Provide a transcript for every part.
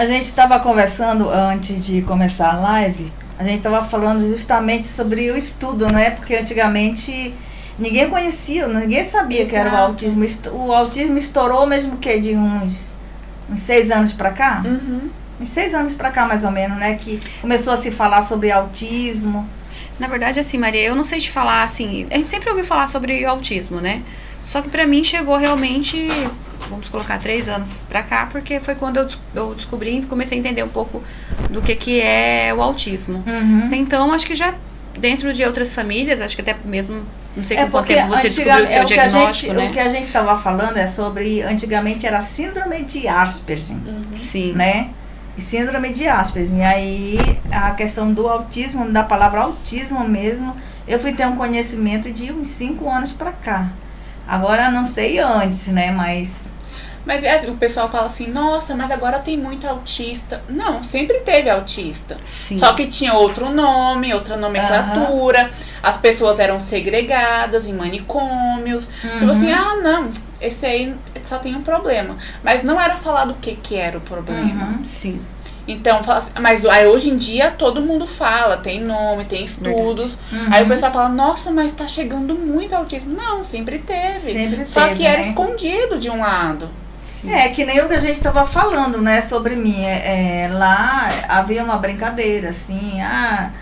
A gente estava conversando antes de começar a live, a gente estava falando justamente sobre o estudo, né? Porque antigamente ninguém conhecia, ninguém sabia que era o autismo. O autismo estourou mesmo que de uns 6 anos para cá? Uns 6 anos para cá, mais ou menos, né? Que começou a se falar sobre autismo. Na verdade, assim, Maria, eu não sei te falar, assim, a gente sempre ouviu falar sobre autismo, né? Só que pra mim chegou realmente, vamos colocar 3 anos pra cá, porque foi quando eu descobri e comecei a entender um pouco do que é o autismo. Então, acho que já dentro de outras famílias, acho que até mesmo, não sei com quanto tempo você descobriu o seu diagnóstico, né? O que a gente estava falando é sobre, antigamente era síndrome de Asperger, Sim. Né? Síndrome de Asperger. E aí, a questão do autismo, da palavra autismo mesmo, eu fui ter um conhecimento de uns 5 anos pra cá. Agora, não sei antes, né, mas o pessoal fala assim, nossa, mas agora tem muito autista. Não, sempre teve autista. Sim. Só que tinha outro nome, outra nomenclatura. As pessoas eram segregadas em manicômios. Tipo assim, não, esse aí só tem um problema. Mas não era falar do que era o problema. Sim. Então, fala assim, mas aí hoje em dia todo mundo fala, tem nome, tem estudos. Aí o pessoal fala, nossa, mas tá chegando muito autismo. Não, sempre teve. Só que era escondido de um lado. Sim. É, que nem o que a gente estava falando, né, sobre mim. Lá havia uma brincadeira, assim, a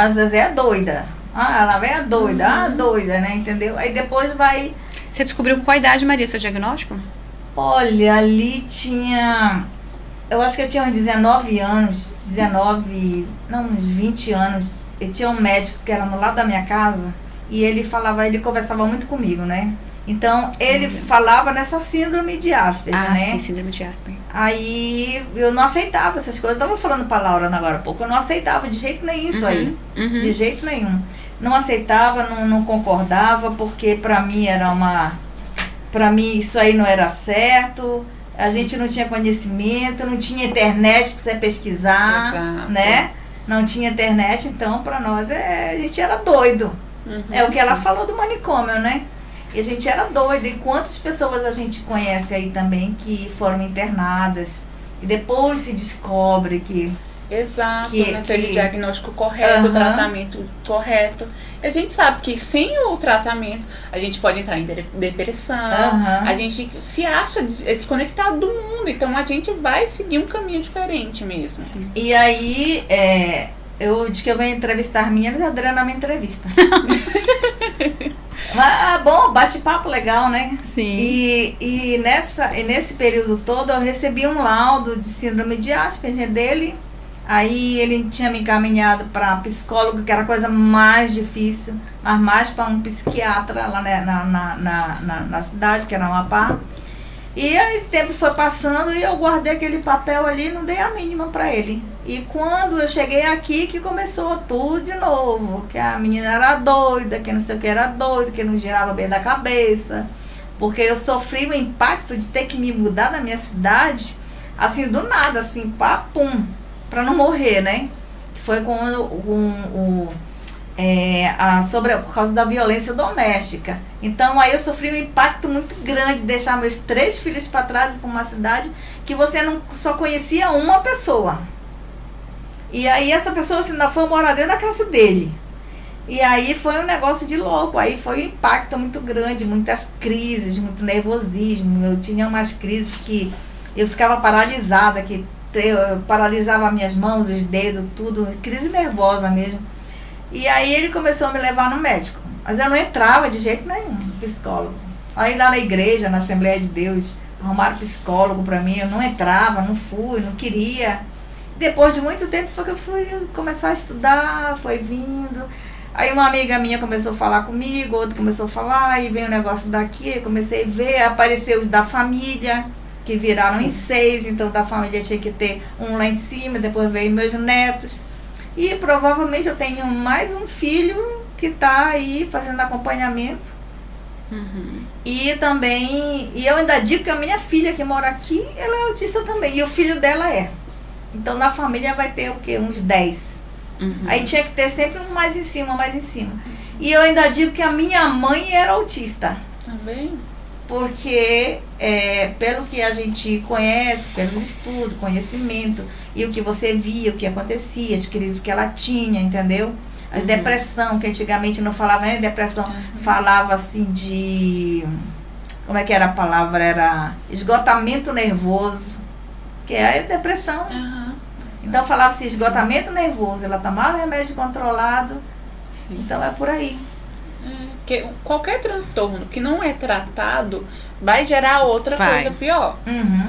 Zezé é doida. Ela vem a doida, doida, né, entendeu? Aí depois vai... Você descobriu com qual idade, Maria, seu diagnóstico? Olha, ali tinha... Eu acho que eu tinha uns 19 anos, uns 20 anos. Eu tinha um médico que era no lado da minha casa e ele conversava muito comigo, né? Então, ele falava nessa síndrome de Asperger, né? Sim, síndrome de Asperger. Aí, eu não aceitava essas coisas. Eu tava falando pra Laura agora há pouco, eu não aceitava de jeito nenhum isso aí. De jeito nenhum. Não aceitava, não concordava, porque pra mim pra mim isso aí não era certo. A gente não tinha conhecimento, não tinha internet pra você pesquisar, né? Não tinha internet, então pra nós a gente era doido. É o que ela falou do manicômio, né? E a gente era doido. E quantas pessoas a gente conhece aí também que foram internadas e depois se descobre que... Exato, não teve diagnóstico correto, tratamento correto. A gente sabe que sem o tratamento a gente pode entrar em depressão, a gente se acha desconectado do mundo, então a gente vai seguir um caminho diferente mesmo. Sim. E aí, eu disse que eu venho entrevistar meninas, a Adriana me entrevista. Bom, bate-papo legal, né? Sim. E nesse período todo eu recebi um laudo de síndrome de Asperger dele. Aí ele tinha me encaminhado para psicólogo, que era a coisa mais difícil, mas mais para um psiquiatra lá, né, na cidade, que era Amapá. E aí o tempo foi passando e eu guardei aquele papel ali e não dei a mínima para ele. E quando eu cheguei aqui que começou tudo de novo, que a menina era doida, que não sei o que era doida, que não girava bem da cabeça. Porque eu sofri o impacto de ter que me mudar da minha cidade, assim, do nada, assim, papum. Para não morrer, né? Foi por causa da violência doméstica. Então aí eu sofri um impacto muito grande de deixar meus 3 filhos para trás para uma cidade que você só conhecia uma pessoa. E aí essa pessoa ainda foi morar dentro da casa dele. E aí foi um negócio de louco. Aí foi um impacto muito grande, muitas crises, muito nervosismo. Eu tinha umas crises que eu ficava paralisada, que eu paralisava minhas mãos, os dedos, tudo, crise nervosa mesmo. E aí ele começou a me levar no médico, mas eu não entrava de jeito nenhum, psicólogo. Aí lá na igreja, na Assembleia de Deus, arrumaram psicólogo pra mim, eu não entrava, não fui, não queria. Depois de muito tempo foi que eu fui começar a estudar, foi vindo. Aí uma amiga minha começou a falar comigo, outra começou a falar, e veio um negócio daqui, eu comecei a ver, apareceu os da família, que viraram em 6, então da família tinha que ter um lá em cima, depois veio meus netos. E provavelmente eu tenho mais um filho que está aí fazendo acompanhamento. E também, e eu ainda digo que a minha filha que mora aqui, ela é autista também, e o filho dela é. Então na família vai ter o quê? Uns 10. Aí tinha que ter sempre um mais em cima, mais em cima. E eu ainda digo que a minha mãe era autista. Também? porque pelo que a gente conhece, pelos estudos, conhecimento, e o que você via, o que acontecia, as crises que ela tinha, entendeu? A depressão, que antigamente não falava nem depressão, falava assim de... Como é que era a palavra? Era esgotamento nervoso, que é a depressão. Então falava-se esgotamento nervoso, ela tomava remédio controlado. Sim. Então é por aí. Porque qualquer transtorno que não é tratado vai gerar outra coisa pior.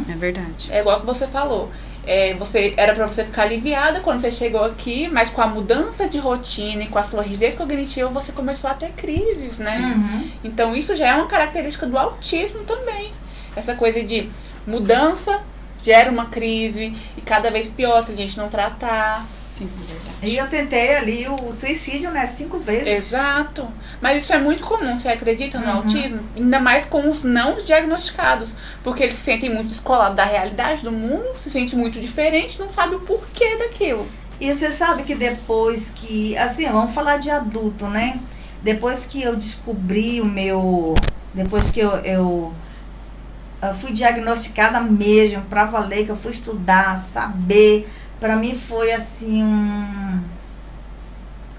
É verdade. É igual que você falou. Era pra você ficar aliviada quando você chegou aqui, mas com a mudança de rotina e com a sua rigidez cognitiva, você começou a ter crises, né? Então isso já é uma característica do autismo também. Essa coisa de mudança gera uma crise e cada vez pior se a gente não tratar. Sim, verdade. E eu tentei ali o suicídio, né, 5 vezes. Exato. Mas isso é muito comum, você acredita no autismo? Ainda mais com os não diagnosticados. Porque eles se sentem muito descolados da realidade do mundo, se sentem muito diferentes, não sabem o porquê daquilo. E você sabe que depois que... Assim, vamos falar de adulto, né? Depois que eu descobri o meu... Depois que eu fui diagnosticada mesmo, pra valer, que eu fui estudar, saber... Pra mim foi assim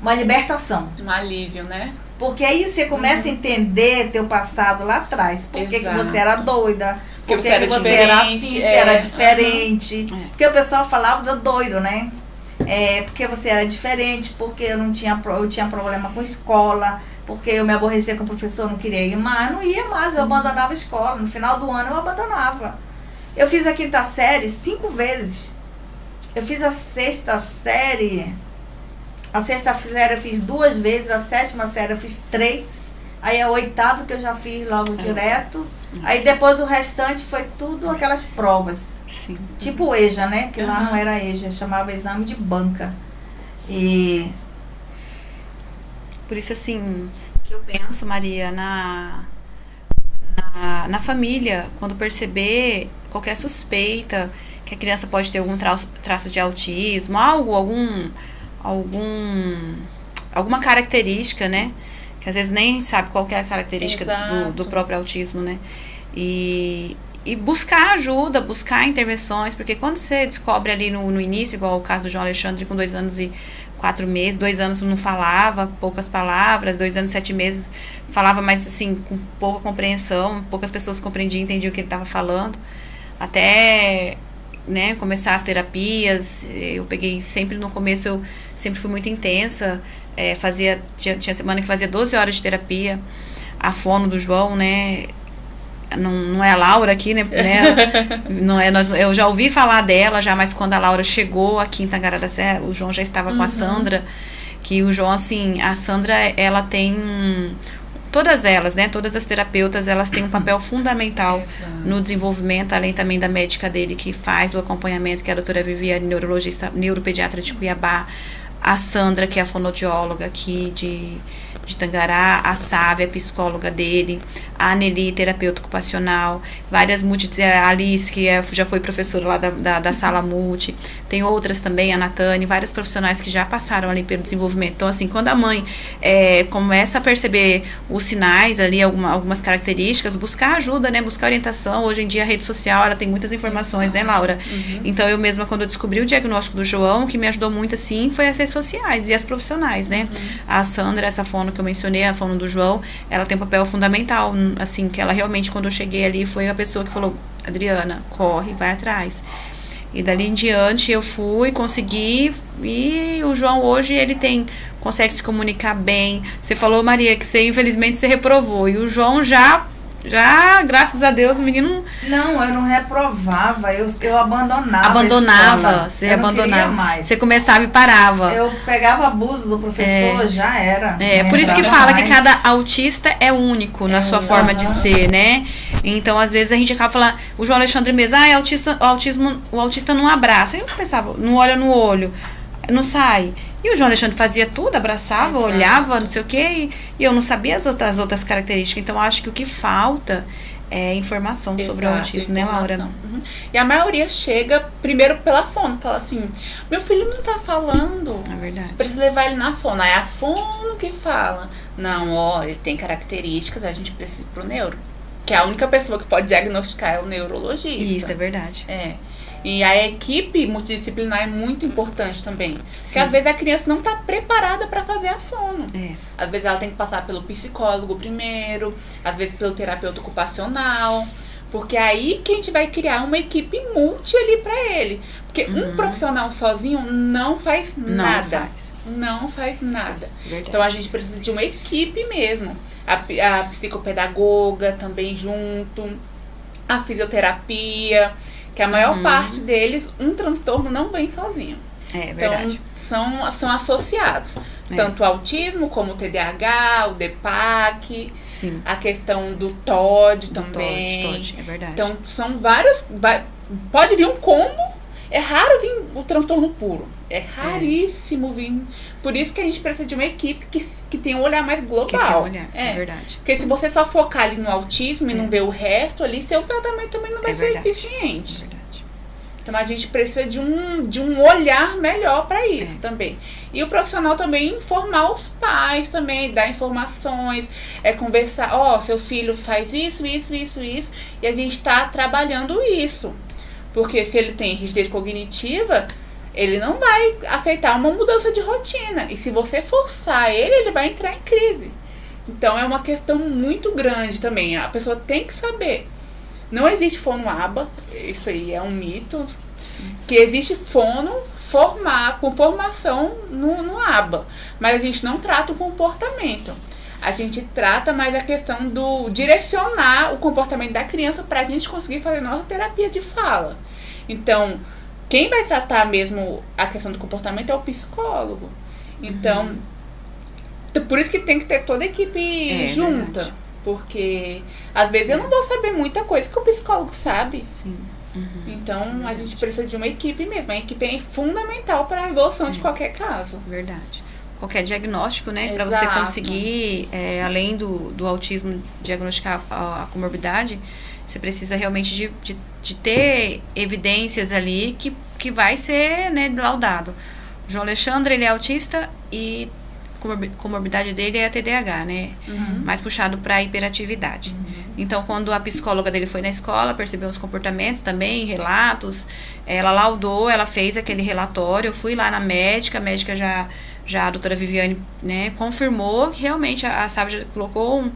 uma libertação. Um alívio, né? Porque aí você começa a entender teu passado lá atrás. Por que você era doida? Por que você era assim, era diferente. Porque o pessoal falava do doido, né? Porque você era diferente, porque eu tinha problema com escola, porque eu me aborrecia com o professor, não queria ir mais. Não ia mais, eu abandonava a escola. No final do ano eu abandonava. Eu fiz a 5ª série 5 vezes. Eu fiz a 6ª série. A 6ª série eu fiz 2 vezes. A 7ª série eu fiz 3. Aí a 8ª que eu já fiz logo direto. Aí depois o restante foi tudo aquelas provas. Sim. Tipo o EJA, né? Que lá não era EJA, chamava exame de banca. E... Por isso, assim, que eu penso, Maria, na família, quando perceber qualquer suspeita que a criança pode ter algum traço de autismo, alguma característica, né? Que às vezes nem sabe qual que é a característica do próprio autismo, né? E buscar ajuda, buscar intervenções, porque quando você descobre ali no início, igual o caso do João Alexandre com 2 anos e 4 meses, 2 anos não falava, poucas palavras, 2 anos e 7 meses falava, mas assim, com pouca compreensão, poucas pessoas compreendiam e entendiam o que ele estava falando, até... né, começar as terapias. Eu peguei sempre no começo, eu sempre fui muito intensa, tinha semana que fazia 12 horas de terapia. A fono do João, né, não é a Laura aqui, né, não é, eu já ouvi falar dela já, mas quando a Laura chegou aqui em Tangará da Serra, o João já estava com a Sandra, que o João, assim, a Sandra, ela tem todas elas, né, todas as terapeutas, elas têm um papel fundamental no desenvolvimento, além também da médica dele que faz o acompanhamento, que é a doutora Viviane, neurologista, neuropediatra de Cuiabá, a Sandra, que é a fonoaudióloga aqui de Tangará, a Sávia, a psicóloga dele, a Anneli, terapeuta ocupacional, várias a Alice, que já foi professora lá da sala multi, tem outras também, a Natane, várias profissionais que já passaram ali pelo desenvolvimento. Então, assim, quando a mãe começa a perceber os sinais ali, algumas características, buscar ajuda, né, buscar orientação. Hoje em dia a rede social, ela tem muitas informações, né, Laura? Então, eu mesma, quando eu descobri o diagnóstico do João, o que me ajudou muito, assim, foi as redes sociais e as profissionais, né? A Sandra, essa fono que eu mencionei, a fono do João, ela tem um papel fundamental, assim, que ela realmente, quando eu cheguei ali, foi a pessoa que falou: Adriana, corre, vai atrás. E dali em diante eu fui, consegui, e o João hoje, ele consegue se comunicar bem. Você falou, Maria, que você infelizmente se reprovou, e o João já, graças a Deus, o menino... Não, eu não reprovava, eu abandonava. Abandonava, você abandonava. Mais. Você começava e parava. Eu pegava abuso do professor, já era. Por isso que fala que cada autista é único na sua forma de ser, né? Então, às vezes, a gente acaba falando, o João Alexandre mesmo, o autista não abraça. Eu pensava, não olha no olho, não sai. E o João Alexandre fazia tudo, abraçava, olhava, não sei o quê, e eu não sabia as outras características. Então, acho que o que falta é informação sobre o autismo, né, Laura? E a maioria chega primeiro pela fono, fala assim, meu filho não tá falando. É verdade. Precisa levar ele na fono. Aí é a fono que fala, não, ele tem características, a gente precisa ir pro neuro. que a única pessoa que pode diagnosticar é o neurologista. Isso, é verdade. E a equipe multidisciplinar é muito importante também. Porque às vezes a criança não está preparada para fazer a fono. Às vezes ela tem que passar pelo psicólogo primeiro, às vezes pelo terapeuta ocupacional. Porque aí que a gente vai criar uma equipe multi ali para ele. Porque um profissional sozinho não faz nada. Não faz nada. Verdade. Então a gente precisa de uma equipe mesmo. A psicopedagoga também junto, a fisioterapia, que a maior parte deles, um transtorno não vem sozinho. Verdade. Então, são associados. Tanto o autismo como o TDAH, o DPAC, Sim. A questão do TOD também. TOD, é verdade. Então, são vários... Pode vir um combo, é raro vir o transtorno puro. É raríssimo vir. Por isso que a gente precisa de uma equipe que tem um olhar mais global. Que tem um olhar, é verdade. Porque se você só focar ali no autismo e não ver o resto ali, seu tratamento também não vai ser eficiente. É verdade. Então a gente precisa de um olhar melhor para isso também. E o profissional também informar os pais também, dar informações, conversar, seu filho faz isso, e a gente está trabalhando isso. Porque se ele tem rigidez cognitiva, ele não vai aceitar uma mudança de rotina. E se você forçar ele vai entrar em crise. Então é uma questão muito grande também. A pessoa tem que saber. Não existe fono-aba, isso aí é um mito. Sim. Que existe fono com formação no aba. Mas a gente não trata o comportamento. A gente trata mais a questão do direcionar o comportamento da criança para a gente conseguir fazer nossa terapia de fala. Então, quem vai tratar mesmo a questão do comportamento é o psicólogo. Então, por isso que tem que ter toda a equipe junta. Verdade. Porque, às vezes, eu não vou saber muita coisa que o psicólogo sabe. Sim. Então, a gente precisa de uma equipe mesmo. A equipe é fundamental para a evolução de qualquer caso. Verdade. Qualquer diagnóstico, né? Para você conseguir, além do autismo, diagnosticar a comorbidade, você precisa realmente de ter evidências ali que vai ser, né, laudado. O João Alexandre, ele é autista e comorbidade dele é a TDAH, né? Mais puxado para a hiperatividade. Então, quando a psicóloga dele foi na escola, percebeu os comportamentos também, relatos, ela laudou, ela fez aquele relatório, eu fui lá na médica, a médica já a doutora Viviane, né, confirmou que realmente a Sávia já colocou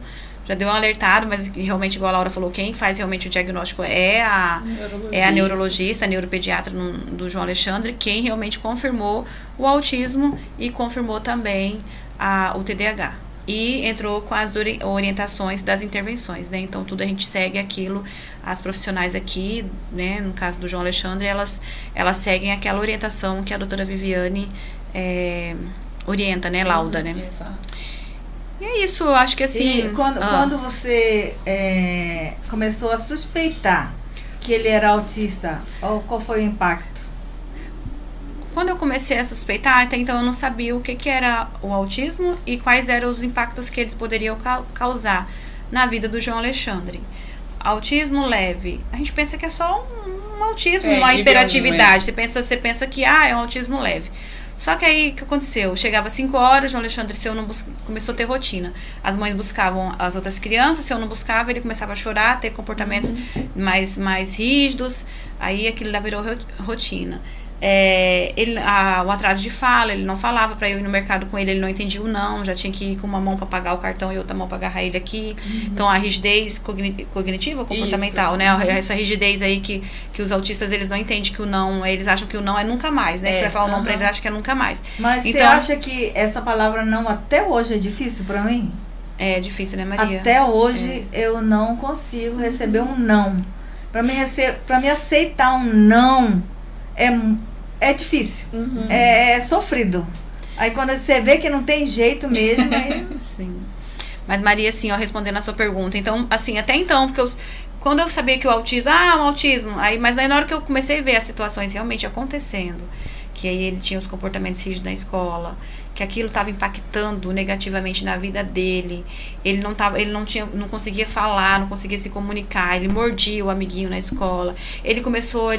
já deu um alertado, mas realmente, igual a Laura falou, quem faz realmente o diagnóstico é a neurologista, a neuropediatra do João Alexandre, quem realmente confirmou o autismo e confirmou também o TDAH. E entrou com as orientações das intervenções, né? Então, tudo a gente segue aquilo, as profissionais aqui, né, no caso do João Alexandre, elas seguem aquela orientação que a doutora Viviane orienta, né, lauda, né? Exato. E é isso, eu acho que assim... E quando você começou a suspeitar que ele era autista, qual foi o impacto? Quando eu comecei a suspeitar, até então eu não sabia o que era o autismo e quais eram os impactos que eles poderiam causar na vida do João Alexandre. Autismo leve, a gente pensa que é só um autismo, uma hiperatividade. Você pensa que é um autismo leve. Só que aí, o que aconteceu? Chegava às 5 horas, João Alexandre, começou a ter rotina. As mães buscavam as outras crianças, se eu não buscava, ele começava a chorar, ter comportamentos mais rígidos, aí aquilo lá virou rotina. O atraso de fala, ele não falava, para eu ir no mercado com ele não entendia o não, já tinha que ir com uma mão para pagar o cartão e outra mão para agarrar ele aqui. Então a rigidez cognitiva ou comportamental, né? Essa rigidez aí que os autistas eles não entendem que o não, eles acham que o não é nunca mais, né? Você vai falar o não para eles, acham que é nunca mais. Mas então, você acha que essa palavra não até hoje é difícil para mim? É difícil, né, Maria? Até hoje eu não consigo receber um não. Para mim aceitar um não é difícil, é sofrido. Aí quando você vê que não tem jeito mesmo, aí... Sim. Mas Maria, assim, respondendo a sua pergunta, então, assim, até então, porque quando eu sabia que o autismo, um autismo, mas aí na hora que eu comecei a ver as situações realmente acontecendo, que aí ele tinha os comportamentos rígidos na escola, que aquilo estava impactando negativamente na vida dele. Ele não conseguia falar, não conseguia se comunicar, ele mordia o amiguinho na escola. Ele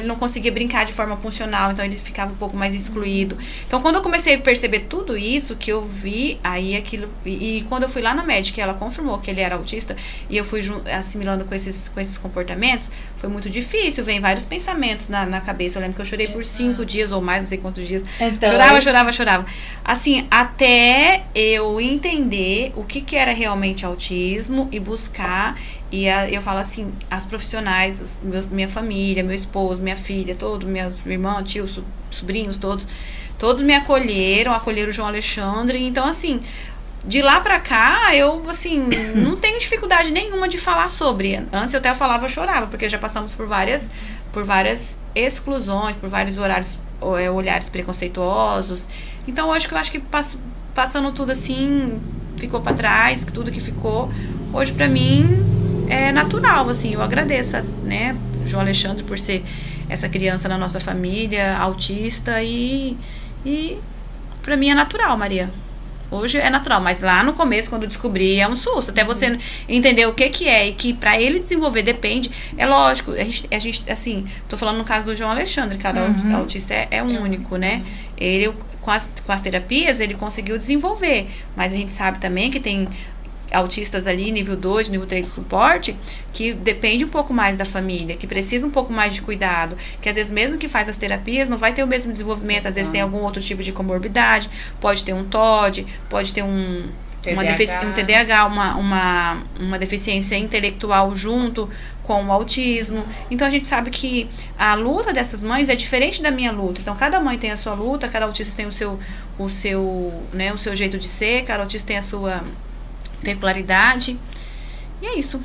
não conseguia brincar de forma funcional, então ele ficava um pouco mais excluído. Então, quando eu comecei a perceber tudo isso, que eu vi, aí aquilo... E quando eu fui lá na médica, ela confirmou que ele era autista, e eu fui assimilando com esses comportamentos, foi muito difícil, vem vários pensamentos na cabeça. Eu lembro que eu chorei por 5 dias ou mais, não sei quantos dias. Então, chorava. Assim, até eu entender o que era realmente autismo e buscar, e eu falo assim, as profissionais, minha família, meu esposo, minha filha, todos, meus irmãos, tios, sobrinhos, todos me acolheram o João Alexandre. Então, assim, de lá pra cá, eu, assim, não tenho dificuldade nenhuma de falar sobre. Antes eu até falava, eu chorava, porque já passamos por várias exclusões, por vários olhares preconceituosos. Então, hoje que eu acho que passando tudo assim, ficou pra trás, tudo que ficou, hoje pra mim é natural, assim, eu agradeço, né, João Alexandre por ser essa criança na nossa família, autista, e pra mim é natural, Maria. Hoje é natural, mas lá no começo, quando eu descobri, é um susto. Até você entender o que é, e que pra ele desenvolver depende. É lógico, a gente assim, tô falando no caso do João Alexandre, cada autista é único, né? Ele, com as terapias, ele conseguiu desenvolver. Mas a gente sabe também que tem autistas ali, nível 2, nível 3 de suporte, que depende um pouco mais da família, que precisa um pouco mais de cuidado, que às vezes mesmo que faz as terapias, não vai ter o mesmo desenvolvimento, às vezes tem algum outro tipo de comorbidade, pode ter um TOD, pode ter um TDAH, uma deficiência intelectual junto com o autismo. Então a gente sabe que a luta dessas mães é diferente da minha luta. Então cada mãe tem a sua luta, cada autista tem o seu jeito de ser, cada autista tem a sua peculiaridade. E é isso.